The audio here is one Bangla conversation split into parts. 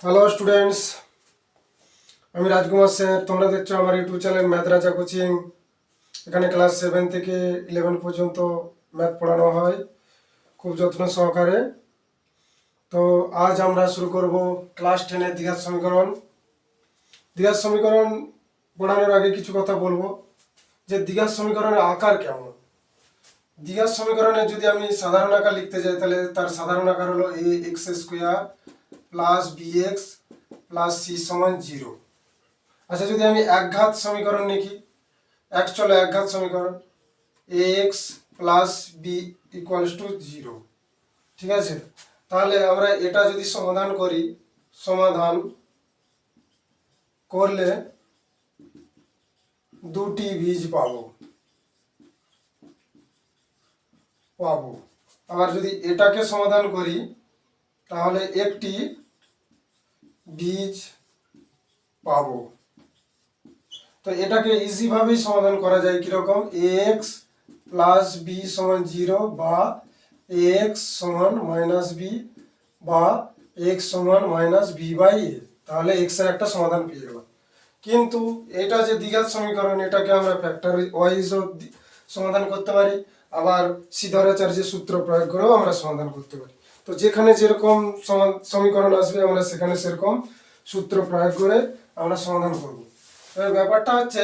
হ্যালো স্টুডেন্টস, আমি রাজকুমার স্যার। তোমরা দেখছো আমার ইউটিউব চ্যানেল ম্যাথ রাজা কোচিং। এখানে ক্লাস 7 থেকে 11 পর্যন্ত ম্যাথ পড়ানো হয় খুব যত্ন সহকারে। তো আজ আমরা শুরু করব ক্লাস 10-এর দ্বিঘাত সমীকরণ। দ্বিঘাত সমীকরণ পড়ানোর আগে কিছু কথা বলবো যে দ্বিঘাত সমীকরণের আকার কেমন। দ্বিঘাত সমীকরণে যদি আমি সাধারণ আকার লিখতে যাই তাহলে তার সাধারণ আকার হলো a x square plus bx plus c সমান 0। আচ্ছা, যদি আমি একঘাত সমীকরণ লিখি, একঘাত সমীকরণ ax plus b equals to 0, ঠিক আছে? তাহলে আমরা এটা যদি সমাধান করি, সমাধান করলে দুটি বীজ পাবো। আবার যদি এটাকে সমাধান করি তাহলে একটি বীজ পাবো। তো এটাকে ইজিভাবেই সমাধান করা যায় কিরকম, ax প্লাস বি সমান 0 বা ax সমান মাইনাস বি বা x সমান মাইনাস বি বাই এ। তাহলে x এর একটা সমাধান পেয়ে গেলাম। কিন্তু এটা যে দ্বিঘাত সমীকরণ, এটাকে আমরা ফ্যাক্টর ওয়াইজও সমাধান করতে পারি, আবার সিদ্ধারাচার্যের সূত্র প্রয়োগ করেও আমরা সমাধান করতে পারি। তো যেখানে যেরকম সমীকরণ আসবে আমরা সেখানে সেরকম সূত্র প্রয়োগ করে আমরা সমাধান করব। ব্যাপারটা হচ্ছে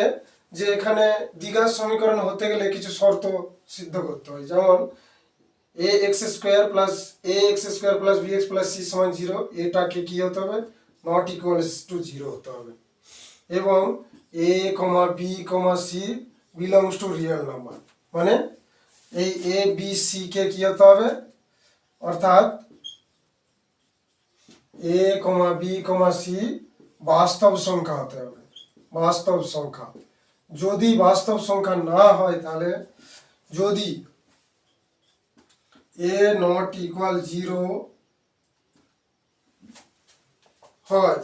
যে এখানে দ্বিঘাত সমীকরণ হতে গেলে কিছু শর্ত সিদ্ধ করতে হয়। যেমন a x square plus b x plus c সমান 0, এটাকে কি হতে হবে, নট ইকুয়ালস টু 0 হতে হবে। এবং a comma b comma c belongs to real number, মানে এই এ বি সি কে কি হতে হবে, অর্থাৎ এ কমা বি কমা সি বাস্তব সংখ্যা হতে হবে। বাস্তব সংখ্যা। যদি বাস্তব সংখ্যা না হয় তাহলে, যদি এ নট ইকুয়াল 0 হয়,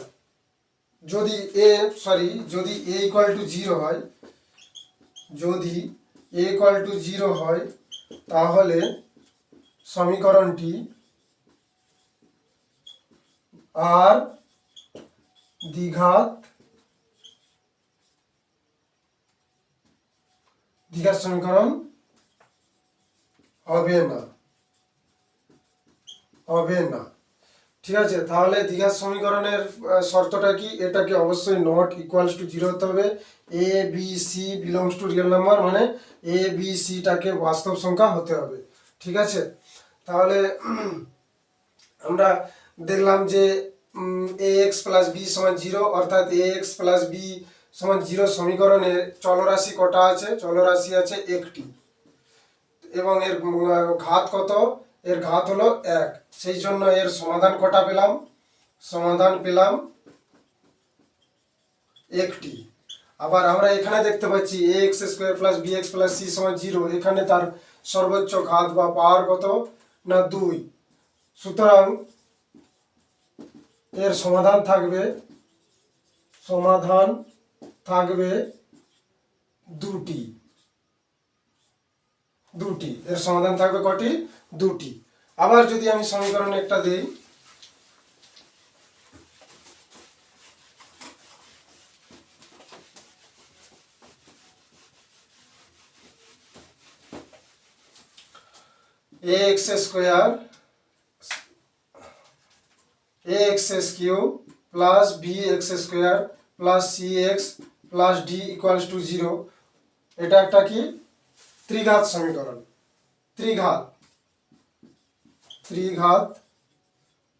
যদি যদি এ ইকুয়াল টু 0 হয়, যদি এ ইকুয়াল টু 0 হয় তাহলে সমীকরণটি আর দ্বিঘাত সমীকরণ হবে না। ঠিক আছে? তাহলে দ্বিঘাত সমীকরণের শর্তটা কি, এটাকে অবশ্যই নট ইকুয়ালস টু 0 হতে হবে। A b c belongs to real number, মানে এ বি সিটাকে বাস্তব সংখ্যা হতে হবে। ঠিক আছে? তাহলে আমরা দেখলাম যে এ এক্স প্লাস বি সমান 0, অর্থাৎ এ এক্স প্লাস বি সমান 0 সমীকরণে চলরাশি কটা আছে, চলরাশি আছে একটি, এবং এর ঘাত কত, এর ঘাত হলো 1। সেই জন্য এর সমাধান কটা পেলাম, সমাধান পেলাম একটি। আবার আমরা এখানে দেখতে পাচ্ছি a x square plus b x plus c সমান 0, এখানে তার সর্বোচ্চ ঘাত বা পাওয়ার কত না 2। সুতরাং এর সমাধান থাকবে দুটি। এর সমাধান থাকবে কটি, দুটি। আবার যদি আমি সমীকরণ একটা দেই, a x square a x cube plus b x square plus c x plus d equals to 0, এটা একটা কি ত্রিঘাত সমীকরণ। ত্রিঘাত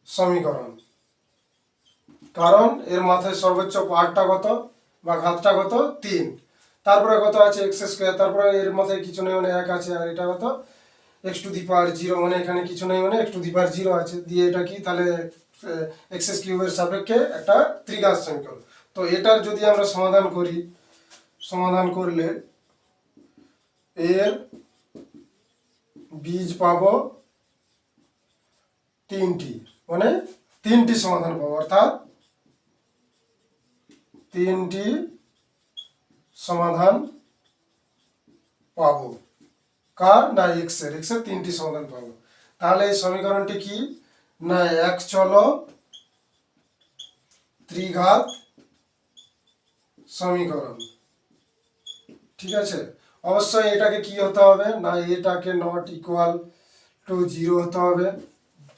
সমীকরণ, কারণ এর মাথায় সর্বোচ্চ পাওয়ারটা কত বা ঘাতটা কত, 3। তারপরে কত আছে এক্স স্কোয়ার, তারপরে এর মাথায় কিছু নেই মানে 1 আছে, আর এটা কত এক্স টু দি পাওয়ার 0, মানে এখানে কিছু নেই মানে এক্স টু দি পাওয়ার 0 আছে, দিয়ে এটা কি তাহলে এক্স কিউবের সাপেক্ষে একটা ত্রিঘাত সমীকরণ। তো এটার যদি আমরা সমাধান করি, সমাধান করলে এর বীজ পাবো 3টি, মানে 3টি সমাধান পাবো, অর্থাৎ 3টি সমাধান পাবো। কার না এক্স এর 3টি সমাধান পাবো। তাহলে এই সমীকরণটি কি না এক চল ত্রিঘাত সমীকরণ। ঠিক আছে, অবশ্যই এটাকে কি হতে হবে না, এটাকে নট ইকুয়াল টু 0 হতে হবে,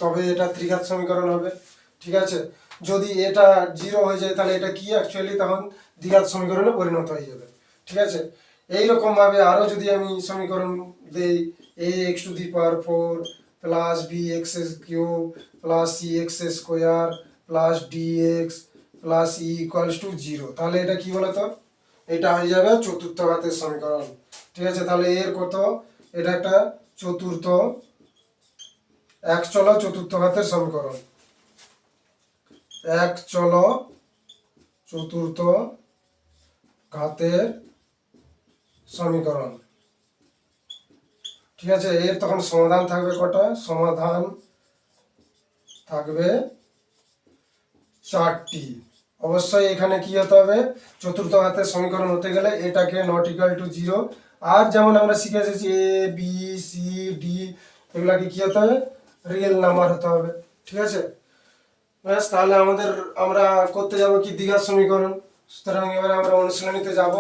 তবে এটা ত্রিঘাত সমীকরণ হবে। ঠিক আছে, যদি এটা 0 হয়ে যায় তাহলে এটা কি অ্যাকচুয়ালি তখন দ্বিঘাত সমীকরণে পরিণত হয়ে যাবে। ঠিক আছে, এইরকম ভাবে আরো যদি আমি সমীকরণ দেই ax⁴ plus bx³ plus cx² plus dx plus e equals to 0, তাহলে এটা কি বলতো, এটা হয়ে যাবে চতুর্থ ঘাতের সমীকরণ। ঠিক আছে, তাহলে এর কত, এটা একটা চতুর্থ এক চল চতুর্থ ঘাতের সমীকরণ, এক চল চতুর্থ ঘাতের সমীকরণ। ঠিক আছে, এর তখন সমাধান থাকবে কটা, সমাধান থাকবে 4টি। অবশ্যই এখানে কি হতে হবে, চতুর্থ ঘাতের সমীকরণ হতে গেলে এটাকে নট ইকুয়াল টু 0, আর যেমন আমরা শিখে এসেছি এ বি সি ডি এগুলাকে কি হতে হবে, রিয়েল নাম্বার হতে হবে। ঠিক আছে, ব্যাস, তাহলে আমরা করতে যাব কি দ্বিঘাত সমীকরণ। সুতরাং এবারে আমরা অনুশীলনীতে যাব।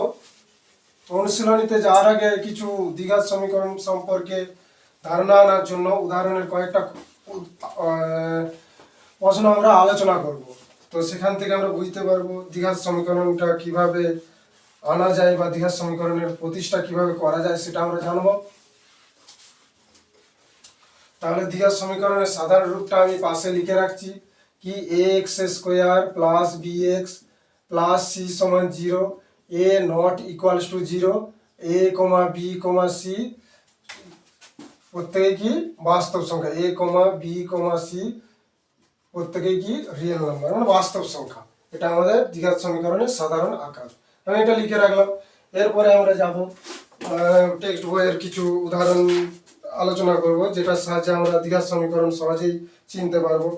অনুশীলনীতে যাওয়ার আগে কিছু দ্বিঘাত সমীকরণ সম্পর্কে ধারণা আনার জন্য উদাহরণের কয়েকটা প্রশ্ন আমরা আলোচনা করব। তো সেখান থেকে আমরা বুঝতে পারবো দ্বিঘাত সমীকরণটা কিভাবে আনা যায় বা দ্বিঘাত সমীকরণের প্রতিষ্ঠা কিভাবে করা যায় সেটা আমরা জানবো। তাহলে দ্বিঘাত সমীকরণের সাধারণ রূপটা আমি পাশে লিখে রাখছি কি ax² plus bx plus c সমান 0, a not equals to 0, a b c প্রত্যেকে কি বাস্তব সংখ্যা, a b c প্রত্যেকেই কি রিয়েল নাম্বার মানে বাস্তব সংখ্যা। এটা আমাদের দ্বিঘাত সমীকরণের সাধারণ আকার, আমি এটা লিখে রাখলাম। এরপরে আমরা যাব টেক্সট বইয়ের কিছু উদাহরণ আলোচনা করব, যেটার সাহায্যে আমরা দ্বিঘাত সমীকরণ সহজেই চিনতে পারবো।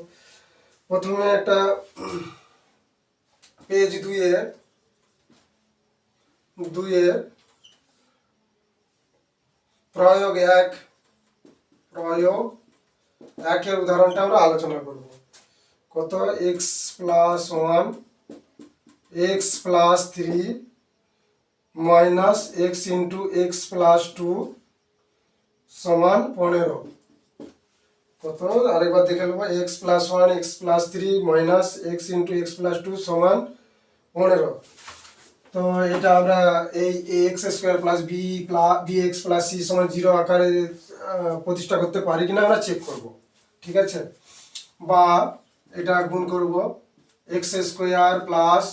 প্রথমে একটা পেজ 2 প্রয়োগ 1 উদাহরণটা আমরা আলোচনা করব। কত, x plus 1 x plus 3 minus x into x plus 2 সমান 15। কত, আরেকবার দেখে নেবো, x plus 1 x plus 3 minus x into x plus 2 সমান 15। তো এটা আমরা এই ax² plus bx plus c সমান 0 আকারে প্রতিষ্ঠা করতে পারি কিনা আমরা চেক করব। ঠিক আছে, বা এটা গুণ করব x² plus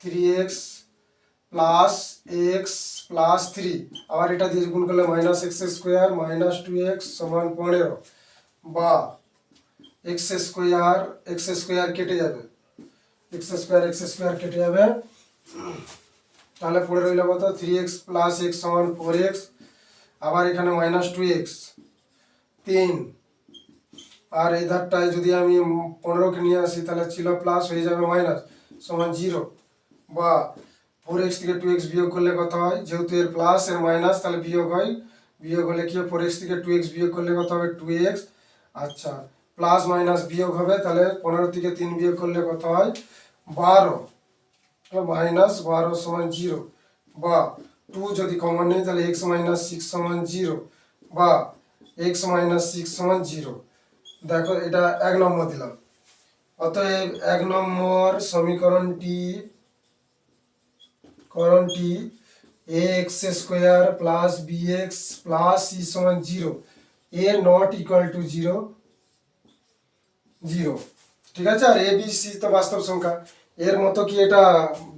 3x plus x plus 3, আবার এটা দিয়ে গুণ করলে মাইনাস x² মাইনাস 2x সমান 15, বা x² কেটে যাবে, x² কেটে যাবে, তাহলে পড়ে রইল কত, 3x প্লাস x সমান 4x, আবার এখানে মাইনাস 2x 3, আর এই ধারটায় যদি আমি 15কে নিয়ে আসি তাহলে ছিল প্লাস হয়ে যাবে মাইনাস সমান 0, বা 4x থেকে 2x বিয়োগ করলে কত হয়, যেহেতু এর প্লাস এর মাইনাস তাহলে বিয়োগ হয়, বিয়োগ হলে কি হয় 4x থেকে 2x বিয়োগ করলে কত হবে 2x, আচ্ছা প্লাস মাইনাস বিয়োগ হবে, তাহলে 15 থেকে 3 বিয়োগ করলে কত হয় 12, মাইনাস 12 সমান 0, বা 2 যদি কমন নেই তাহলে x মাইনাস 6 সমান 0, বা x মাইনাস 6 সমান 0। দেখো এটা 1 নম্বর দিলাম। অতএব 1 নম্বর সমীকরণটি ax² plus bx plus c সমান 0, a নট ইকুয়াল টু 0। ঠিক আছে, আর a b c তো বাস্তব সংখ্যা। এর মতো কি এটা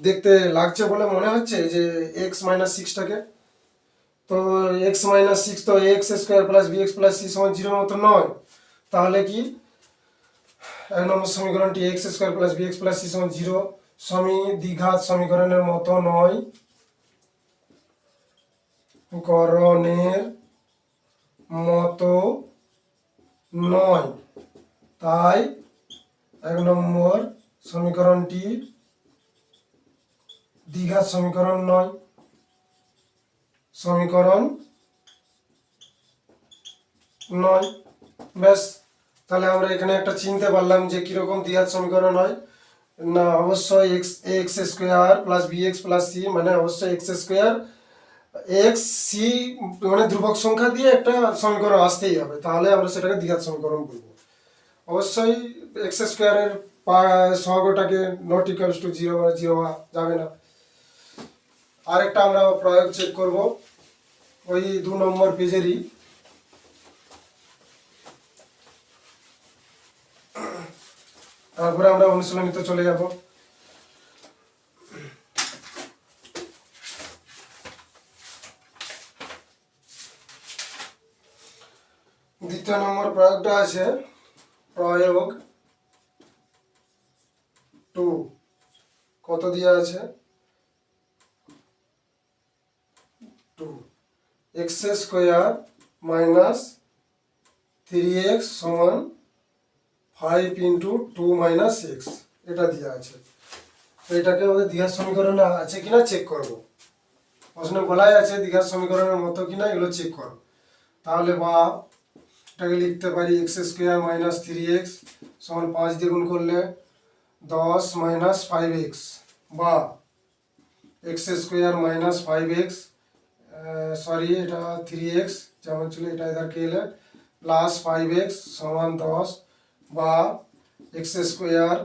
দেখতে লাগছে বলে মনে হচ্ছে যে x মাইনাস 6টাকে, তো x মাইনাস 6 তো ax² plus bx plus c সমান 0 মতো নয়, তাহলে কি 1 নম্বর সমীকরণটি ax² plus bx plus c সমান 0 দ্বিঘাত সমীকরণের মতো নয়, তাই 1 নম্বর সমীকরণটি দ্বিঘাত সমীকরণ নয়, ব্যাস। তাহলে আমরা এখানে একটা চিনতে পারলাম যে কিরকম দ্বিঘাত সমীকরণ হয়। না, অবশ্যই x square plus b x plus c মানে অবশ্যই এক্স স্কোয়ার এক্স সি মানে ধ্রুবক সংখ্যা দিয়ে একটা সমীকরণ আসতেই হবে, তাহলে আমরা সেটাকে দ্বিঘাত সমীকরণ বলবো। অবশ্যই এক্স স্কোয়ারের সহগটাকে নট ইকুয়ালস টু জিরো মানে জিরো যাবে না। আরেকটা আমরা প্রয়োগ চেক করব ওই 2 নম্বর পেজেরই। তারপরে আমরা অনুশীলনীতে চলে যাব। দ্বিতীয় নম্বর প্রয়োগটা আছে প্রয়োগ 2। কত দেওয়া আছে? 2 এক্স স্কোয়ার মাইনাস 3x সমান 5 ইন্টু 2 মাইনাস এক্স, এটা দেওয়া আছে। তো এটাকে আমাদের দ্বিঘাত সমীকরণে আছে কিনা চেক করব। প্রশ্নে বলাই আছে দ্বিঘাত সমীকরণের মতো কিনা, এগুলো চেক করো। তাহলে বা এটাকে লিখতে পারি এক্স স্কোয়ার মাইনাস 3x সমান 5 দিয়ে গুণ করলে 10 মাইনাস 5x, বা x square minus 5x sorry এটা 3x যেমন ছিল এটা এদারকে এলে প্লাস 5x সমান 10, বা এক্স স্কোয়ার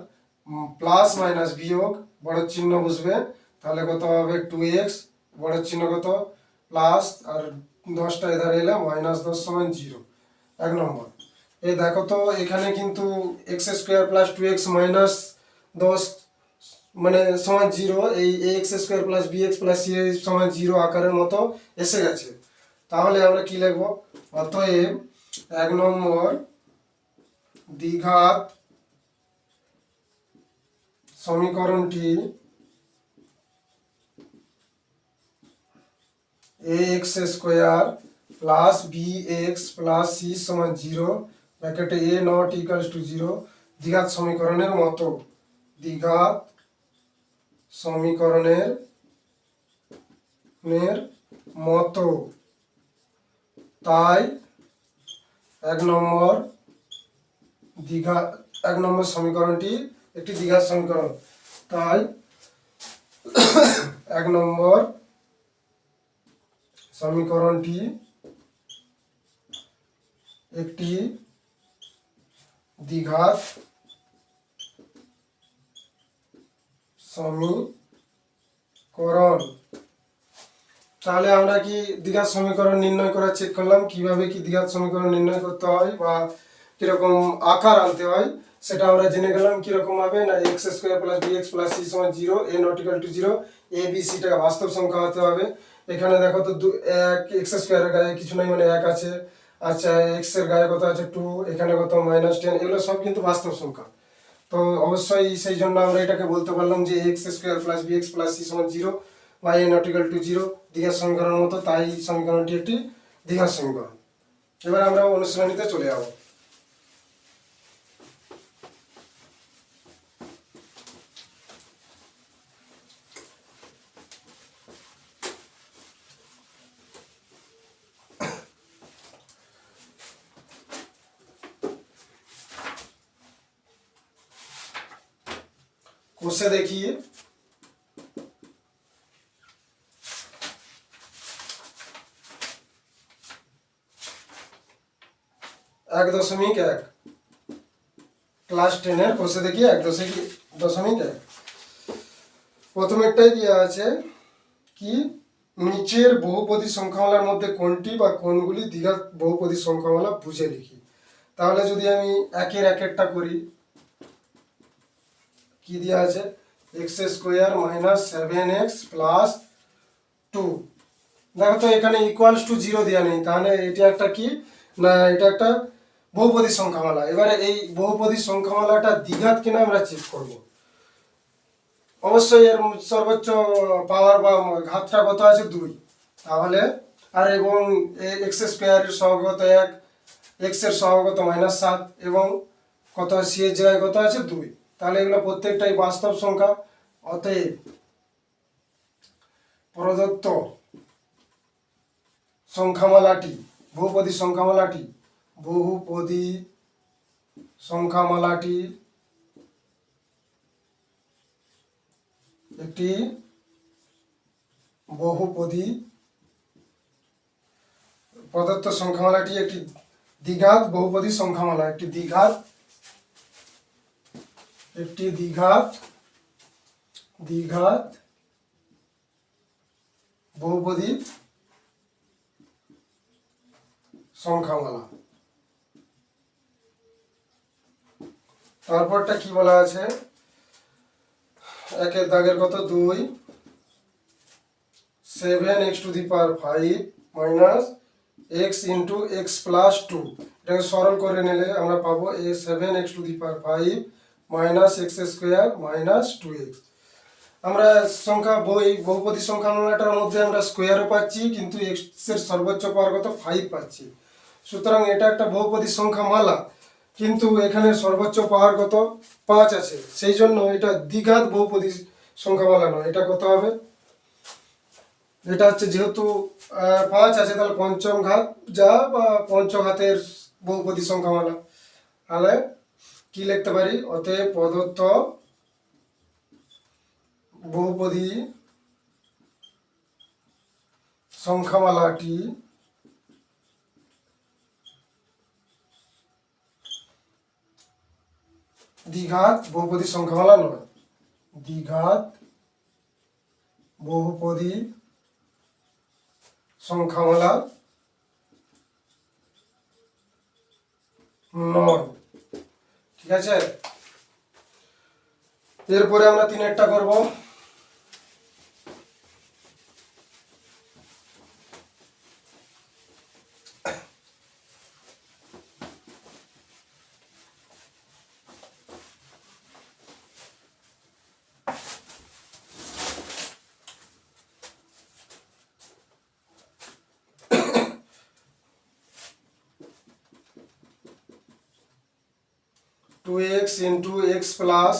প্লাস মাইনাস বিয়োগ বড় চিহ্ন বসবে, তাহলে কত হবে 2x বড় চিহ্ন কত প্লাস, আর 10টা এধার এলে মাইনাস 10 সমান 0। 1 নম্বর এই দেখো তো এখানে কিন্তু x square plus 2x minus 10 মানে সমান 0, এই x square plus b x plus c সমান 0 আকারের মতো এসে গেছে। তাহলে আমরা কি লিখব? অতএব 1 নম্বর দ্বিঘাত সমীকরণটি a x square plus b x plus c সমান 0 ব্র্যাকেটে এ নট ইকুয়ালস টু 0 দ্বিঘাত সমীকরণের মতো, দ্বিঘাত সমীকরণের মতো। তাই 1 নম্বর সমীকরণটি একটি দ্বিঘাত সমীকরণ। তাই 1 নম্বর সমীকরণটি একটি দ্বিঘাত সমীকরণ। তাহলে আমরা কি দ্বিঘাত সমীকরণ নির্ণয় করা চেক করলাম, কিভাবে কি দ্বিঘাত সমীকরণ নির্ণয় করতে হয় বা কিরকম আকার আনতে হয় সেটা আমরা জেনে গেলাম। কিরকম হবে না x square plus b x plus c সমান 0, a not equal to 0, a b সিটা বাস্তব সংখ্যা হতে হবে। এখানে দেখো তো এক এক্স স্কোয়ারের গায়ে কিছু নাই মানে 1 আছে, আচ্ছা এক্স এর গায়ে কত আছে 2, এখানে কত -10, এগুলো সব কিন্তু বাস্তব সংখ্যা। তো অবশ্যই সেই জন্য আমরা এটাকে বলতে পারলাম যে x square plus b x plus c সমান 0 বা এ নট ইকুয়াল টু 0 দ্বিঘাত সমীকরণের মতো, তাই সমীকরণটি একটি দ্বিঘাত সমীকরণ। এবার আমরা অনুশীলনীতে চলে যাব। কোষে দেখি 1.1 ক্লাস 10 এর কোষে দেখি 1.1 প্রথমেরটাই দেওয়া আছে কি নিচের বহুপদী সংখ্যামালার মধ্যে কোনটি বা কোনগুলি দ্বিঘাত বহুপদী সংখ্যামালা বুঝে লিখি। তাহলে যদি আমি একের একেরটা করি, কি দেওয়া আছে x square minus 7x plus 2। দেখো তো এখানে ইকুয়ালস টু 0 দেওয়া নেই, তাহলে এটা একটা কি না এটা একটা বহুপদী সংখ্যামালা। এবারে এই বহুপদী সংখ্যামালাটা দ্বিঘাত কিনা আমরা চেক করব। অবশ্যই এর সর্বোচ্চ পাওয়ার বা ঘাতটা কত আছে 2, তাহলে আর এবং এক্স স্কোয়ারের সহগত 1, এক্স এর সহগত -7 এবং কত সি এর জায়গায় কত আছে 2, তাহলে এগুলো প্রত্যেকটাই বাস্তব সংখ্যা। অতএব প্রদত্ত সংখ্যামালাটি বহুপদী সংখ্যামালাটি একটি বহুপদী প্রদত্ত সংখ্যামালাটি একটি দ্বিঘাত বহুপদী সংখ্যামালা, একটি দ্বিঘাত বহুপদী সংখ্যামালা। তারপরটা কি বলা আছে, একের দাগের কত 2 7x⁵ minus x into x plus 2, এটাকে সরল করে নিলে আমরা পাবো 7x⁵ minus x square minus 2x। আমরা সংখ্যা বহুপদী সংখ্যামালাটার মধ্যে আমরা স্কোয়ারও পাচ্ছি, কিন্তু x এর সর্বোচ্চ পাওয়ার কত 5 পাচ্ছি। সুতরাং এটা একটা বহুপদী সংখ্যামালা, কিন্তু এখানে সর্বোচ্চ পাওয়ার কত 5 আছে, সেই জন্য এটা দ্বিঘাত বহুপদী সংখ্যামালা নয়। এটা কত হবে, এটা হচ্ছে যেহেতু 5 আছে, তাহলে পঞ্চম ঘাত যা বা পঞ্চঘাতের বহুপদী সংখ্যামালা। তাহলে কি লিখতে পারি, অতএব প্রদত্ত বহুপদী সংখ্যামালাটি দ্বিঘাত বহুপদী সংখ্যামালা নয়। দ্বিঘাত বহুপদী সংখ্যামালা নয়। ঠিক আছে, এরপরে আমরা 3-এরটা করব। Two x into x plus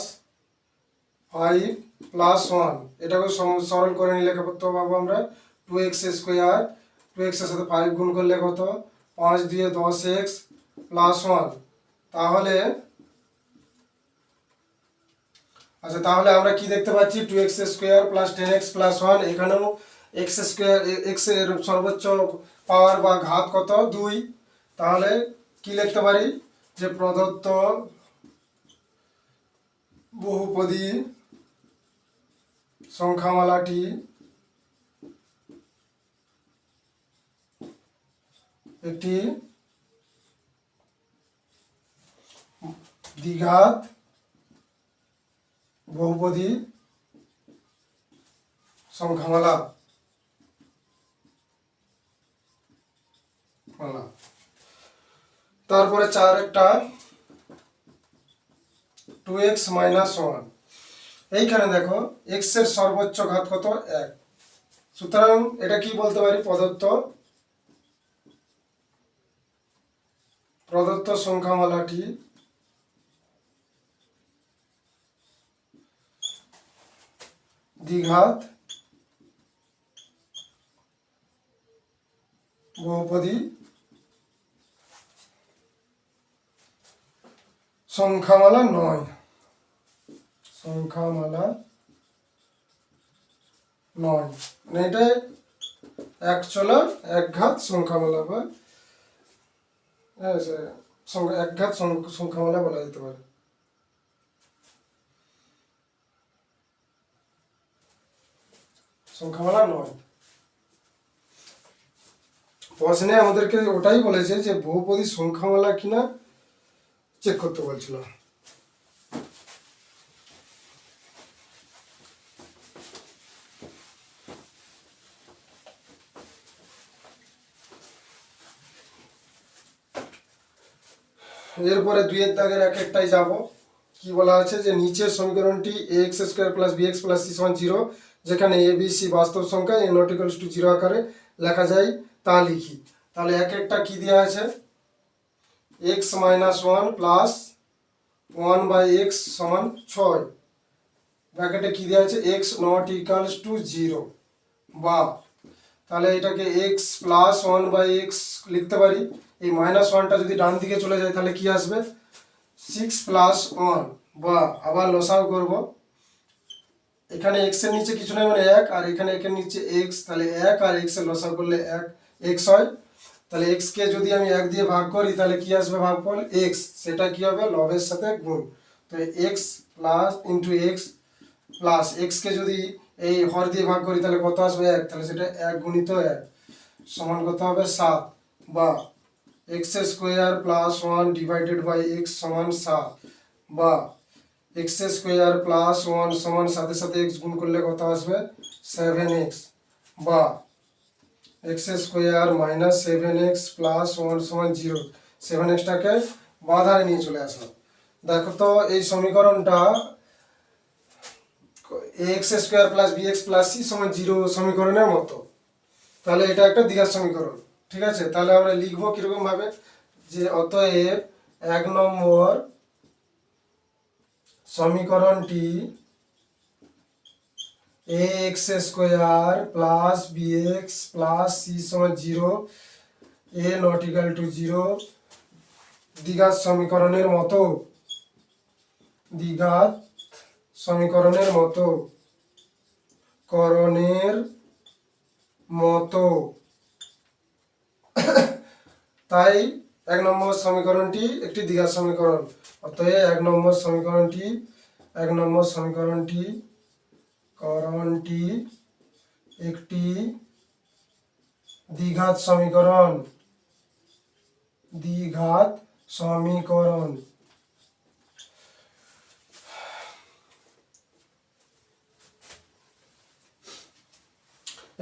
5 plus 1, এটাকে সরল করে নিলে কত পাবো আমরা 2x², 2x এর সাথে 5 গুণ করলে কত 5 দিয়ে 10x প্লাস 1। তাহলে আচ্ছা, তাহলে আমরা কি দেখতে পাচ্ছি, 2x² প্লাস 10x প্লাস 1, এখানেও x এর সর্বোচ্চ পাওয়ার বা ঘাত কত 2। তাহলে কি লিখতে পারি, যে প্রদত্ত বহুপদী সংখ্যামালাটি একটি দ্বিঘাত বহুপদী সংখ্যামালা। তারপরে 4-একটা 2x - 1, এইখানে দেখো x এর সর্বোচ্চ ঘাত কত 1। সুতরাং এটা কি বলতে পারি, প্রদত্ত সংখ্যামালাটি দ্বিঘাত বহুপদী সংখ্যামালা নয়। মানে এটা একঘাত সংখ্যামালা বা একঘাত সংখ্যামালা বলা যেতে পারে। সংখ্যামালা নয়। প্রশ্নে আমাদেরকে ওটাই বলেছে যে বহুপদী সংখ্যামালা কিনা চেক করতে বলছিল। এরপরে 2-এর দাগের এক-একটাই যাব। কি বলা আছে, যে নিচের সমীকরণটি ax² plus bx plus c সমান 0, যেখানে a b c বাস্তব সংখ্যা a ≠ 0 আকারে লেখা যায় তা লিখি। তাহলে এক-একটা কি দেওয়া আছে, x - 1 প্লাস 1/x সমান 6, ব্র্যাকেটে কি দেওয়া আছে x ≠ 0, বা তাহলে এটাকে x প্লাস 1/x লিখতে পারি। এই -1টা যদি ডান দিকে চলে যায় তাহলে কি আসবে 6 + 1, বা আবার লসাগু করব এখানে এক্স এর নিচে কিছু নেই মানে এক, আর এখানে একের নিচে এক্স, তাহলে এক আর এক্স এর লসাগু করলে এক এক্স হয়। তাহলে এক্স কে যদি আমি এক দিয়ে ভাগ করি তাহলে কি আসবে ভাগফল এক্স, সেটা কি হবে লবের সাথে গুণ। তো x plus into x plus x কে যদি এই হর দিয়ে ভাগ করি তাহলে কত আসবে এক, তাহলে সেটা এক গুণিত এক সমান কত হবে 7, বা x square plus 1 divided by x সমান 7, বা এক্স স্কোয়ার প্লাস 1 সমান সাথে সাথে এক্স গুণ করলে কত আসবে 7x, বা x square minus 7x plus 1 সমান 0, 7xটাকে বাঁ ধারে নিয়ে চলে আসলাম। দেখো তো এই সমীকরণটা x square plus b x plus c সমান 0 সমীকরণের মতো, তাহলে এটা একটা দ্বিঘাত সমীকরণ। ঠিক আছে, তাহলে আমরা লিখবো কিরকম ভাবে, যে অতএব 1 নম্বর সমীকরণটি x square plus b x plus c সমান 0 এ নট ইকাল টু 0 দ্বিঘাত সমীকরণের মতো, দ্বিঘাত সমীকরণের মতো করণের মতো। তাই 1 নম্বর সমীকরণটি একটি দ্বিঘাত সমীকরণ। অতএব 1 নম্বর সমীকরণটি করণটি একটি দ্বিঘাত সমীকরণ, দ্বিঘাত সমীকরণ।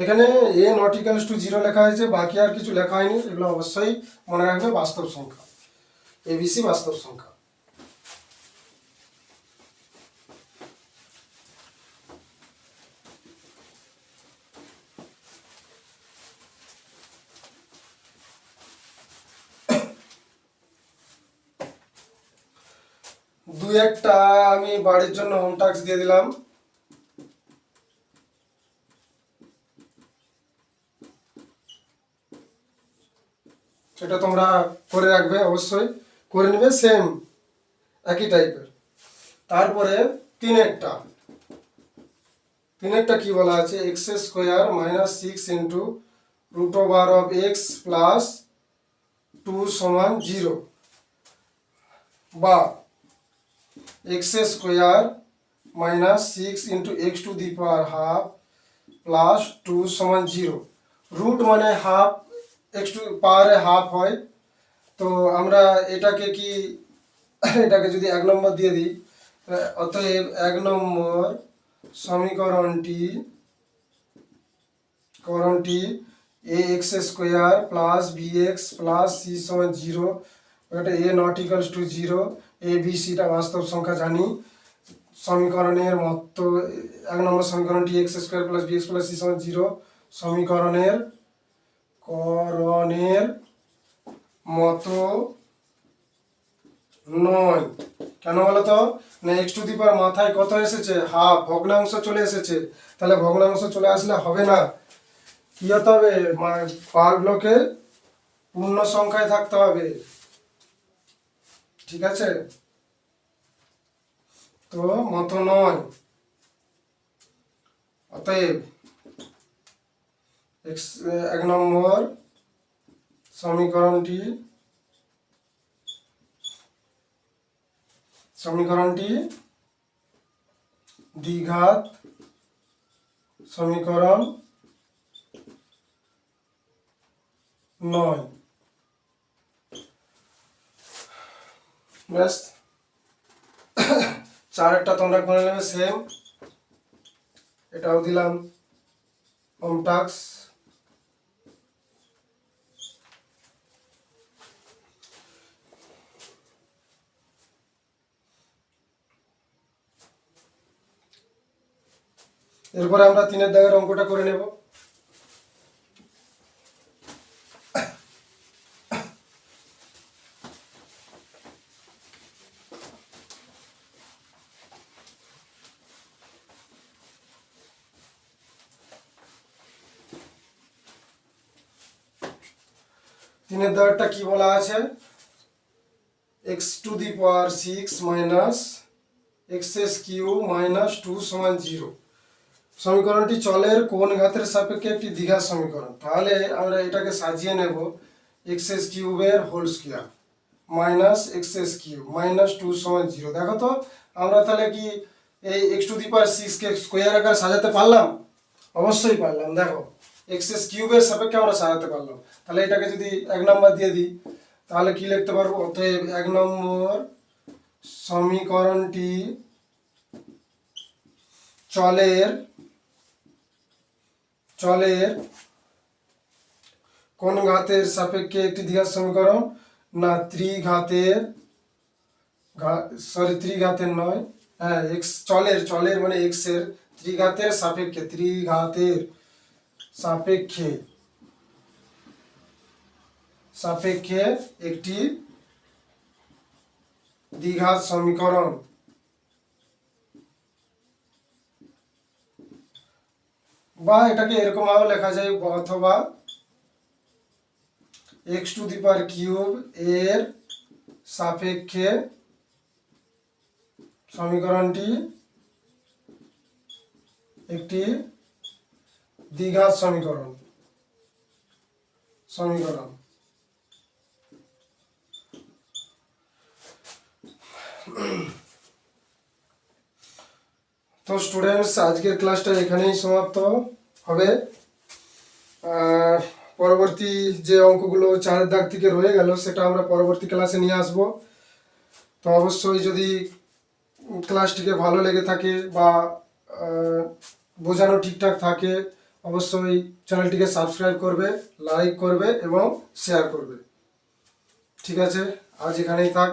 এখানে এ নট ইকালস টু 0 লেখা হয়েছে, বাকি আর কিছু লেখা হয়নি, এগুলো অবশ্যই মনে রাখবে বাস্তব সংখ্যা, এবিসি বাস্তব সংখ্যা। দু একটা আমি বাড়ির জন্য হোম টাস্ক দিয়ে দিলাম, সেটা তোমরা করে রাখবে, অবশ্যই করে নেবে, সেম একই টাইপের। তারপরে তিনেরটা কি বলা আছে, x square minus 6 into root over of x plus 2 সমান 0, বা x square minus 6 into x to the power half plus 2 সমান 0। রুট মানে হাফ, এক্স টু পাওয়ারে হাফ হয়, তো আমরা এটাকে এটাকে যদি 1 নম্বর দিয়ে দিই, অতএব 1 নম্বর সমীকরণটি a x square plus b x plus c সমান 0, এটা a not equals to 0, a b সিটা বাস্তব সংখ্যা জানি, সমীকরণের মতো 1 নম্বর সমীকরণটি x square plus b x plus c সমান 0 সমীকরণের মতো নয়। কেন বলো তো, না এক্স টু দি পাওয়ার মাথায় কত এসেছে, হাফ, ভগ্নাংশ চলে এসেছে, তাহলে ভগ্নাংশ চলে আসলে হবে না, কি হতে হবে, পাওয়ারগুলোকে পূর্ণ সংখ্যায় থাকতে হবে। ঠিক আছে, তো মতো নয়। অতএব 1 নম্বর সমীকরণটি দ্বিঘাত সমীকরণ নয়। ব্যাস, চারেরটা তোমরা করে নেবে সেম, এটাও দিলাম হোম টাস্ক। এরপরে আমরা 3 দাগের অঙ্কটা করে নেব। তিনের দাগেরটা কি বলা আছে, x to the power 6 minus x cube minus 2 সমান 0। সমীকরণটি চলের কোন ঘাতের সাপেক্ষে একটি দ্বিঘাত সমীকরণ। তাহলে আমরা এটাকে সাজিয়ে নেব এক্স এস কিউবের whole square minus x's cube minus 2 0। দেখো তো আমরা তাহলে কি এই এক্স টু দি পাওয়ার 6 কে স্কোয়ার আকারে সাজাতে পারলাম? অবশ্যই পারলাম। দেখো এক্স এস কিউবের সাপেক্ষে আমরা সাজাতে পারলাম। তাহলে এটাকে যদি 1 নম্বর দিয়ে দিই তাহলে কি লিখতে পারবো? অতএব 1 নম্বর সমীকরণটি চলের কোন ঘাতের সাপেক্ষে একটি দ্বিঘাত সমীকরণ? না ত্রিঘাতের, ত্রিঘাতের নয়, হ্যাঁ এক্স চলের মানে এক্স এর ত্রিঘাতের সাপেক্ষে একটি দ্বিঘাত সমীকরণ। বা এটাকে এরকম ভাবে লেখা যায়, অথবা x to the power cube এর সাপেক্ষে সমীকরণটি একটি দ্বিঘাত সমীকরণ। তো স্টুডেন্টস, আজকের ক্লাসটা এখানেই সমাপ্ত হবে। পরবর্তী যে অঙ্কগুলো 4 দাগ থেকে রয়ে গেল সেটা আমরা পরবর্তী ক্লাসে নিয়ে আসব। তো অবশ্যই যদি ক্লাসটিকে ভালো লেগে থাকে বা বোঝানো ঠিকঠাক থাকে অবশ্যই চ্যানেলটিকে সাবস্ক্রাইব করবে, লাইক করবে এবং শেয়ার করবে। ঠিক আছে, আজ এখানেই থাক।